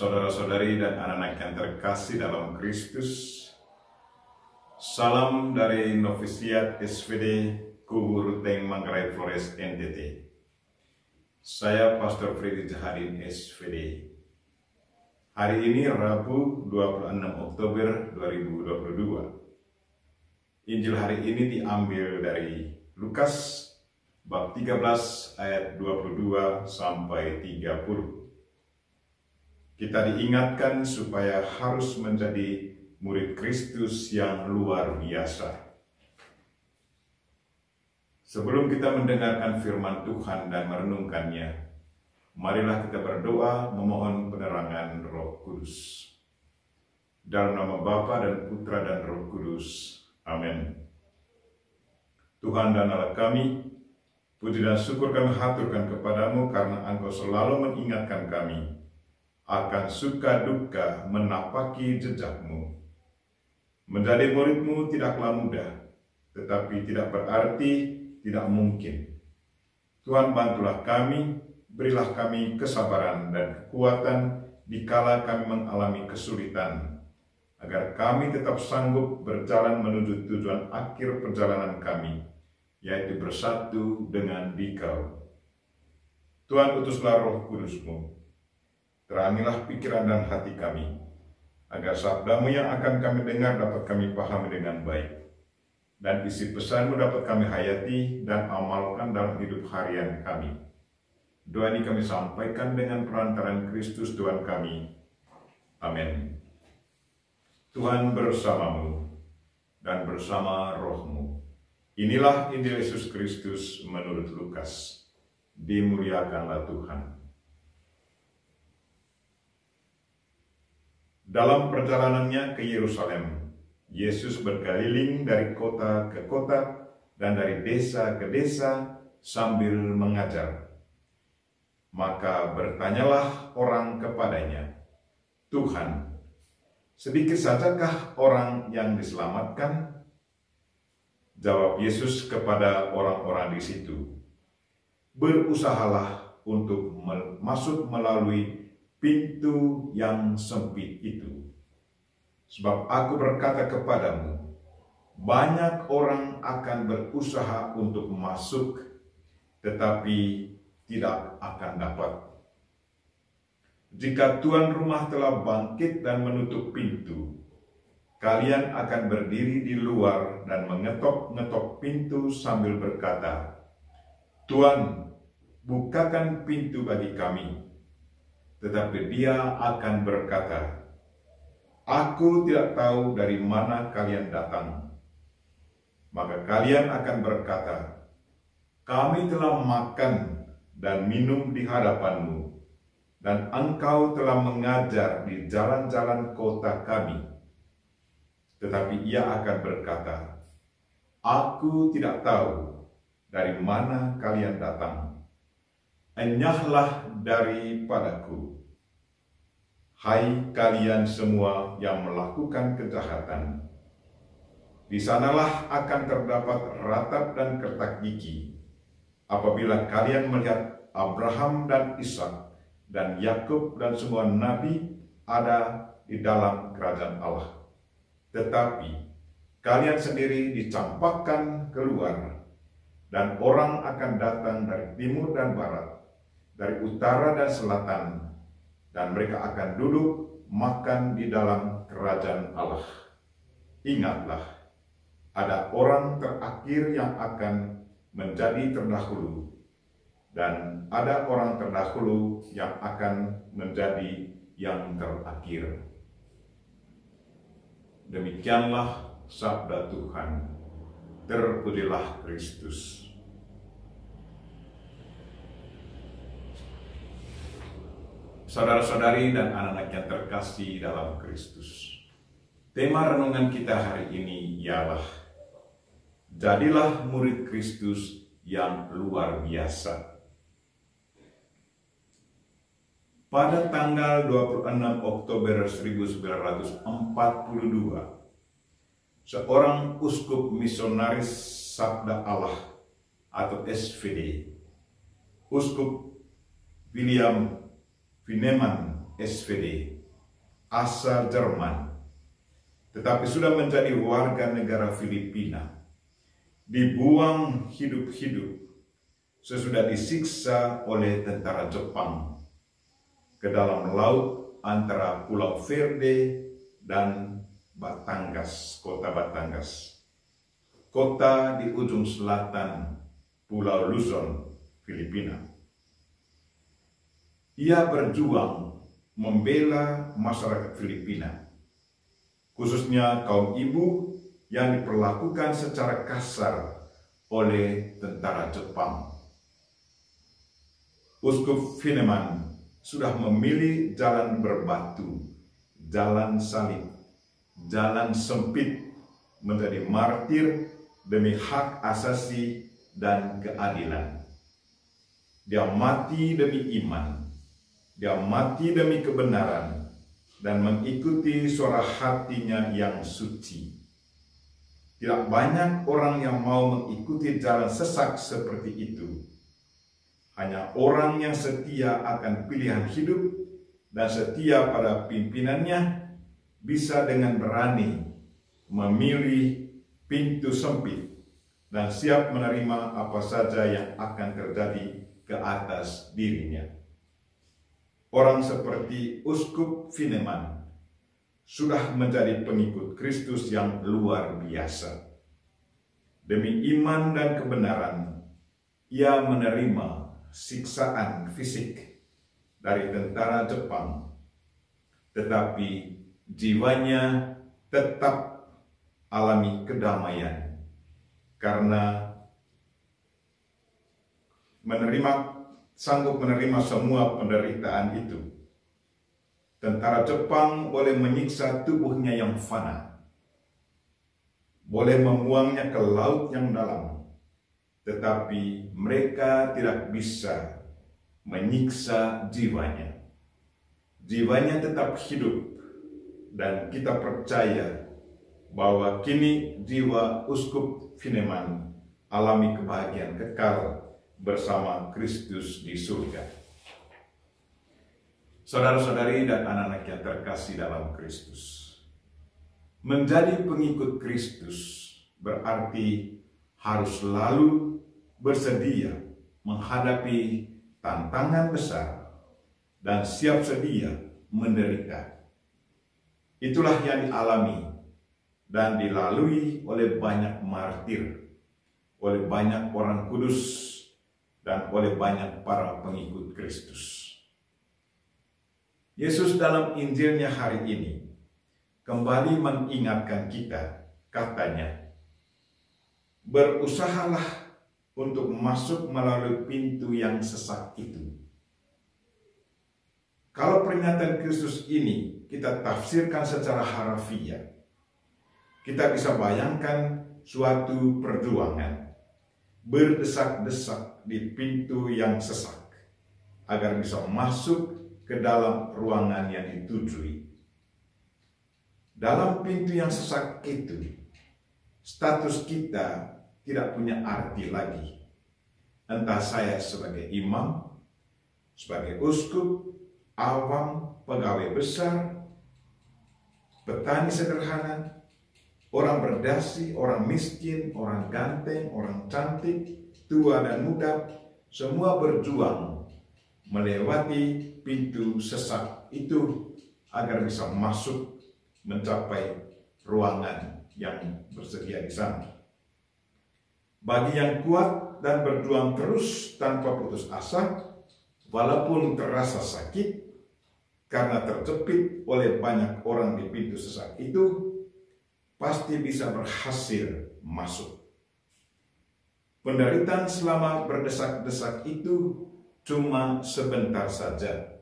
Saudara-saudari dan anak-anak yang terkasih dalam Kristus, salam dari Novisiat SVD Kubur Ruteng Manggarai Flores NTT. Saya Pastor Freddy Jahadin SVD. Hari ini Rabu 26 Oktober 2022. Injil hari ini diambil dari Lukas bab 13 ayat 22 sampai 30. Kita diingatkan supaya harus menjadi murid Kristus yang luar biasa. Sebelum kita mendengarkan firman Tuhan dan merenungkannya, marilah kita berdoa memohon penerangan Roh Kudus. Dalam nama Bapa dan Putra dan Roh Kudus. Amin. Tuhan dan Allah kami, puji dan syukur kami haturkan kepadamu karena Engkau selalu mengingatkan kami akan suka duka menapaki jejakmu. Menjadi muridmu tidaklah mudah, tetapi tidak berarti tidak mungkin. Tuhan, bantulah kami, berilah kami kesabaran dan kekuatan dikala kami mengalami kesulitan, agar kami tetap sanggup berjalan menuju tujuan akhir perjalanan kami, yaitu bersatu dengan Dikau. Tuhan, utuslah Roh Kudus-Mu. Terangilah pikiran dan hati kami, agar sabdamu yang akan kami dengar dapat kami pahami dengan baik, dan isi pesanmu dapat kami hayati dan amalkan dalam hidup harian kami. Doa ini kami sampaikan dengan perantaraan Kristus Tuhan kami. Amin. Tuhan bersamamu dan bersama rohmu. Inilah Injil Yesus Kristus menurut Lukas. Dimuliakanlah Tuhan. Dalam perjalanannya ke Yerusalem, Yesus berkeliling dari kota ke kota dan dari desa ke desa sambil mengajar. Maka bertanyalah orang kepadanya, "Tuhan, sedikit sajakah orang yang diselamatkan?" Jawab Yesus kepada orang-orang di situ, "Berusahalah untuk masuk melalui pintu yang sempit itu. Sebab aku berkata kepadamu, banyak orang akan berusaha untuk masuk, tetapi tidak akan dapat. Jika tuan rumah telah bangkit dan menutup pintu, kalian akan berdiri di luar dan mengetok-ngetok pintu sambil berkata, 'Tuan, bukakan pintu bagi kami.' Tetapi dia akan berkata, 'Aku tidak tahu dari mana kalian datang.' Maka kalian akan berkata, 'Kami telah makan dan minum di hadapanmu, dan engkau telah mengajar di jalan-jalan kota kami.' Tetapi ia akan berkata, 'Aku tidak tahu dari mana kalian datang. Enyahlah daripadaku, hai kalian semua yang melakukan kejahatan.' Di sanalah akan terdapat ratap dan kertak gigi, apabila kalian melihat Abraham dan Ishak dan Yakub dan semua nabi ada di dalam kerajaan Allah. Tetapi kalian sendiri dicampakkan keluar, dan orang akan datang dari timur dan barat, dari utara dan selatan, dan mereka akan duduk makan di dalam kerajaan Allah. Ingatlah, ada orang terakhir yang akan menjadi terdahulu, dan ada orang terdahulu yang akan menjadi yang terakhir." Demikianlah sabda Tuhan. Terpujilah Kristus. Saudara-saudari dan anak-anak yang terkasih dalam Kristus, tema renungan kita hari ini ialah jadilah murid Kristus yang luar biasa. Pada tanggal 26 Oktober 1942, seorang uskup misionaris Sabda Allah atau SVD, Uskup William Fineman SVD, asal Jerman, tetapi sudah menjadi warga negara Filipina, dibuang hidup-hidup sesudah disiksa oleh tentara Jepang ke dalam laut antara Pulau Verde dan Batangas, kota Batangas, kota di ujung selatan Pulau Luzon, Filipina. Ia berjuang membela masyarakat Filipina, khususnya kaum ibu yang diperlakukan secara kasar oleh tentara Jepang. Uskup Fineman sudah memilih jalan berbatu, jalan salib, jalan sempit menjadi martir demi hak asasi dan keadilan. Dia mati demi iman, dia mati demi kebenaran, dan mengikuti suara hatinya yang suci. Tidak banyak orang yang mau mengikuti jalan sesat seperti itu. Hanya orang yang setia akan pilihan hidup dan setia pada pimpinannya bisa dengan berani memilih pintu sempit dan siap menerima apa saja yang akan terjadi ke atas dirinya. Orang seperti Uskup Fineman sudah menjadi pengikut Kristus yang luar biasa. Demi iman dan kebenaran, ia menerima siksaan fisik dari tentara Jepang, tetapi jiwanya tetap alami kedamaian karena sanggup menerima semua penderitaan itu. Tentara Jepang boleh menyiksa tubuhnya yang fana, boleh membuangnya ke laut yang dalam, tetapi mereka tidak bisa menyiksa jiwanya. Jiwanya tetap hidup, dan kita percaya bahwa kini jiwa Uskup Fineman alami kebahagiaan kekal bersama Kristus di surga. Saudara-saudari dan anak-anak yang terkasih dalam Kristus, menjadi pengikut Kristus berarti harus selalu bersedia menghadapi tantangan besar dan siap sedia menderita. Itulah yang dialami dan dilalui oleh banyak martir, oleh banyak orang kudus, dan oleh banyak para pengikut Kristus. Yesus dalam Injilnya hari ini kembali mengingatkan kita, katanya, berusahalah untuk masuk melalui pintu yang sesak itu. Kalau pernyataan Kristus ini kita tafsirkan secara harafiah, kita bisa bayangkan suatu perjuangan berdesak-desak di pintu yang sesak agar bisa masuk ke dalam ruangan yang ditujui. Dalam pintu yang sesak itu, status kita tidak punya arti lagi. Entah saya sebagai imam, sebagai uskup, awam, pegawai besar, petani sederhana, orang berdasi, orang miskin, orang ganteng, orang cantik, tua dan muda, semua berjuang melewati pintu sesak itu agar bisa masuk mencapai ruangan yang bersedia di sana. Bagi yang kuat dan berjuang terus tanpa putus asa, walaupun terasa sakit karena terjepit oleh banyak orang di pintu sesak itu, pasti bisa berhasil masuk. Penderitaan selama berdesak-desak itu cuma sebentar saja,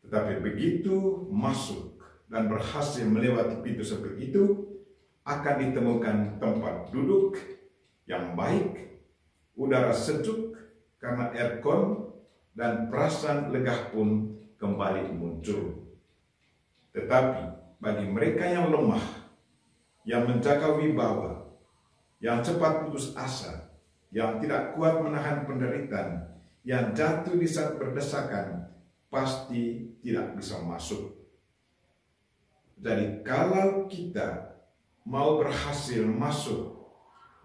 tetapi begitu masuk dan berhasil melewati pintu seperti itu, akan ditemukan tempat duduk yang baik, udara sejuk karena aircon, dan perasaan lega pun kembali muncul. Tetapi bagi mereka yang lemah, yang menjaga wibawa, yang cepat putus asa, yang tidak kuat menahan penderitaan, yang jatuh di saat berdesakan, pasti tidak bisa masuk. Jadi kalau kita mau berhasil masuk,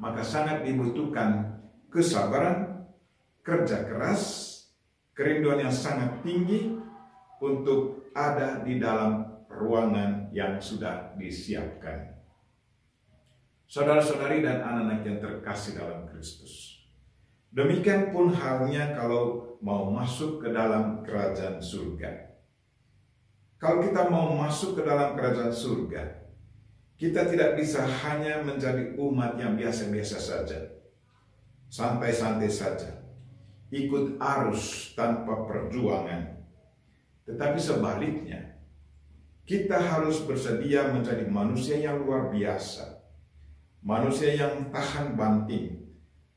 maka sangat dibutuhkan kesabaran, kerja keras, kerinduan yang sangat tinggi untuk ada di dalam ruangan yang sudah disiapkan. Saudara-saudari dan anak-anak yang terkasih dalam Kristus, demikian pun halnya kalau mau masuk ke dalam kerajaan surga. Kalau kita mau masuk ke dalam kerajaan surga, kita tidak bisa hanya menjadi umat yang biasa-biasa saja, santai-santai saja, ikut arus tanpa perjuangan. Tetapi sebaliknya, kita harus bersedia menjadi manusia yang luar biasa, manusia yang tahan banting,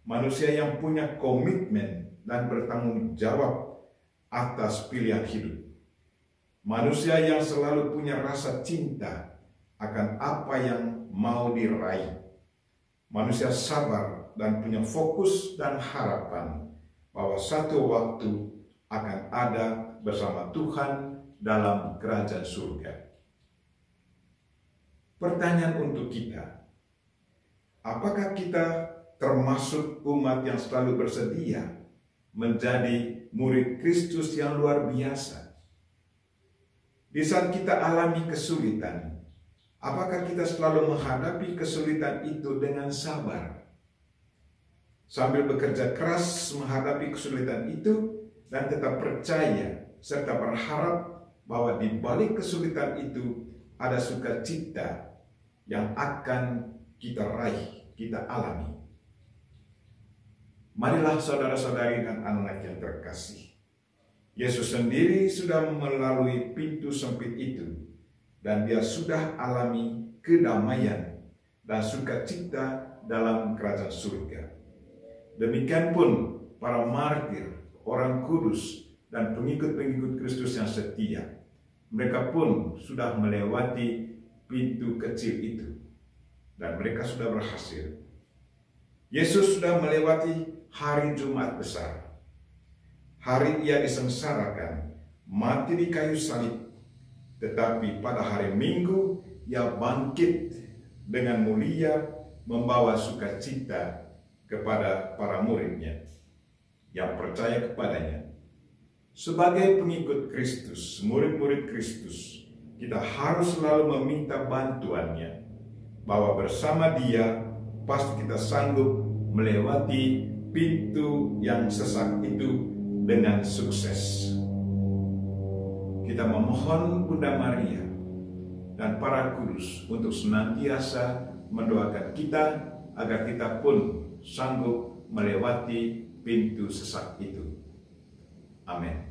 manusia yang punya komitmen dan bertanggung jawab atas pilihan hidup. Manusia yang selalu punya rasa cinta akan apa yang mau diraih. Manusia sabar dan punya fokus dan harapan bahwa satu waktu akan ada bersama Tuhan dalam kerajaan surga. Pertanyaan untuk kita, apakah kita termasuk umat yang selalu bersedia menjadi murid Kristus yang luar biasa? Di saat kita alami kesulitan, apakah kita selalu menghadapi kesulitan itu dengan sabar? Sambil bekerja keras menghadapi kesulitan itu dan tetap percaya serta berharap bahwa di balik kesulitan itu ada sukacita yang akan kita raih, kita alami. Marilah saudara-saudari dan anak-anak yang terkasih, Yesus sendiri sudah melalui pintu sempit itu dan dia sudah alami kedamaian dan sukacita dalam kerajaan surga. Demikian pun para martir, orang kudus dan pengikut-pengikut Kristus yang setia, mereka pun sudah melewati pintu kecil itu dan mereka sudah berhasil. Yesus sudah melewati hari Jumat besar, hari ia disengsarakan, mati di kayu salib, tetapi pada hari Minggu ia bangkit dengan mulia membawa sukacita kepada para muridnya yang percaya kepadanya. Sebagai pengikut Kristus, murid-murid Kristus, kita harus selalu meminta bantuannya, bahwa bersama dia pasti kita sanggup melewati pintu yang sesak itu dengan sukses. Kita memohon Bunda Maria dan para kudus untuk senantiasa mendoakan kita agar kita pun sanggup melewati pintu sesak itu. Amin.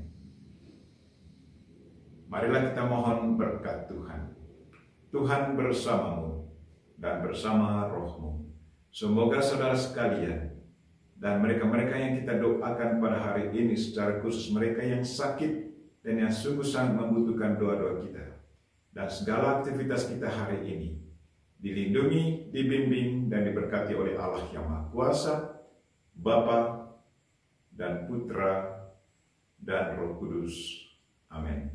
Marilah kita mohon berkat Tuhan. Tuhan bersamamu dan bersama rohmu. Semoga saudara sekalian dan mereka-mereka yang kita doakan pada hari ini, secara khusus mereka yang sakit dan yang sungguh sangat membutuhkan doa-doa kita, dan segala aktivitas kita hari ini dilindungi, dibimbing, dan diberkati oleh Allah yang Maha Kuasa, Bapa dan Putra dan Roh Kudus. Amin.